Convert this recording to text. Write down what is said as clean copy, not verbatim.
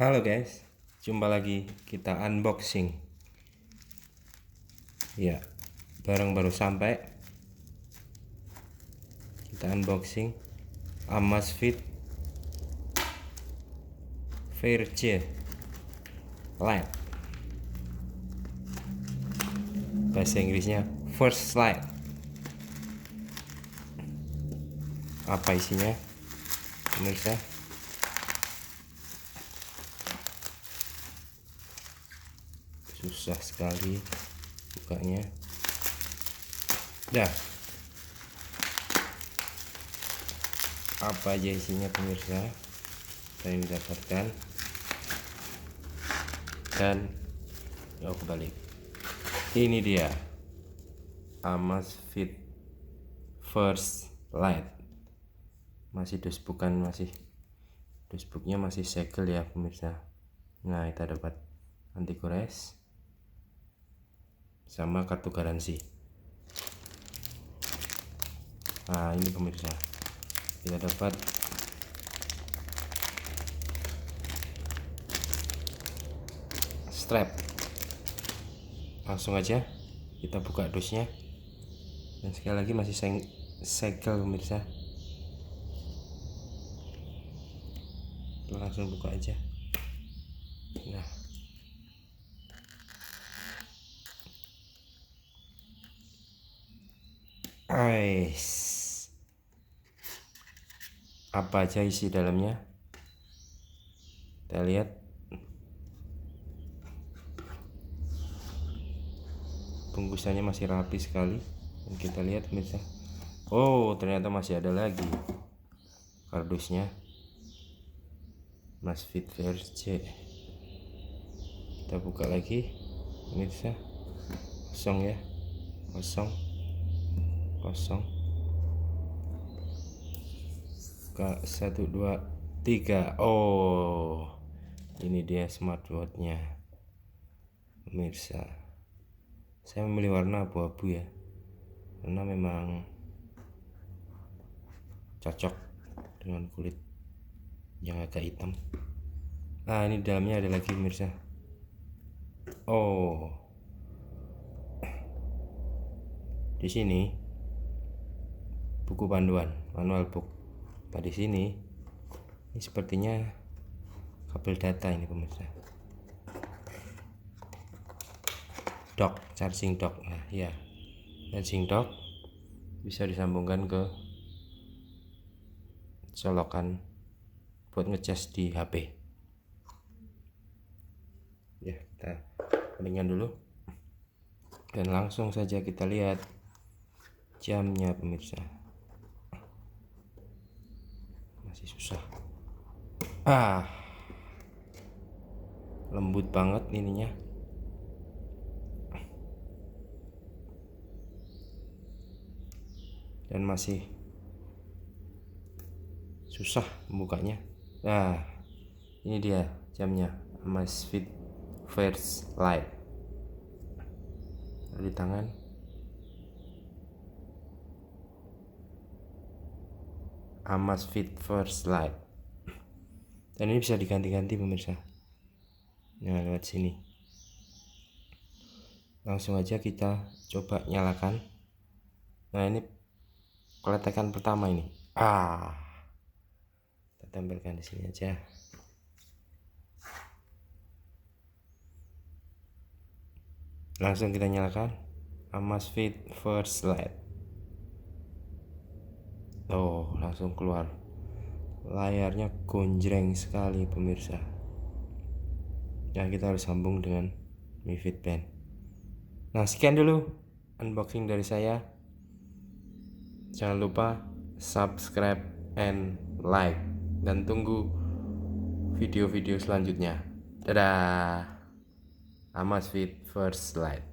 Halo guys, jumpa lagi kita unboxing. Ya, barang baru sampai. Kita unboxing Amazfit Verge Lite. Bahasa Inggrisnya First Lite. Apa isinya? Pemirsa, susah sekali bukanya. Dah, apa aja isinya pemirsa yang didapatkan? Dan kembali, ini dia Amazfit First Lite. Masih dashboardnya masih segel ya pemirsa. Nah, kita dapat anti gores sama kartu garansi. Nah, ini pemirsa, kita dapat strap. Langsung aja kita buka dusnya, dan sekali lagi masih segel pemirsa. Langsung buka aja. Nah, apa aja isi dalamnya? Kita lihat. Bungkusannya masih rapi sekali, dan kita lihat pemirsa. Oh, ternyata masih ada lagi kardusnya. Amazfit Verge. Kita buka lagi pemirsa. Kosong ya, kosong. Buka 1, 2, 3. Oh, ini dia smartwatchnya pemirsa. Saya memilih warna abu-abu ya, karena memang cocok dengan kulit yang agak hitam. Nah, ini dalamnya ada lagi pemirsa. Oh, di sini buku panduan, manual book. Nah, di sini ini sepertinya kabel data ini pemirsa. Dock, charging dock. Nah, ya, charging dock bisa disambungkan ke colokan buat ngecas di HP. Ya, kita keringkan dulu, dan langsung saja kita lihat jamnya pemirsa. Masih susah. Lembut banget ininya. Dan masih susah membukanya. Nah, ini dia jamnya Amazfit First Lite. Di tangan. Amazfit First Lite. Dan ini bisa diganti-ganti pemirsa. Nah, lewat sini. Langsung aja kita coba nyalakan. Nah, ini keletekan pertama ini. Kita tempelkan di sini aja. Langsung kita nyalakan Amazfit First Lite. Oh, langsung keluar. Layarnya gonjreng sekali pemirsa. Nah, kita harus sambung dengan Mi Fit Band. Nah, sekian dulu unboxing dari saya. Jangan lupa subscribe and like, dan tunggu video-video selanjutnya. Dadah. Amazfit First Lite.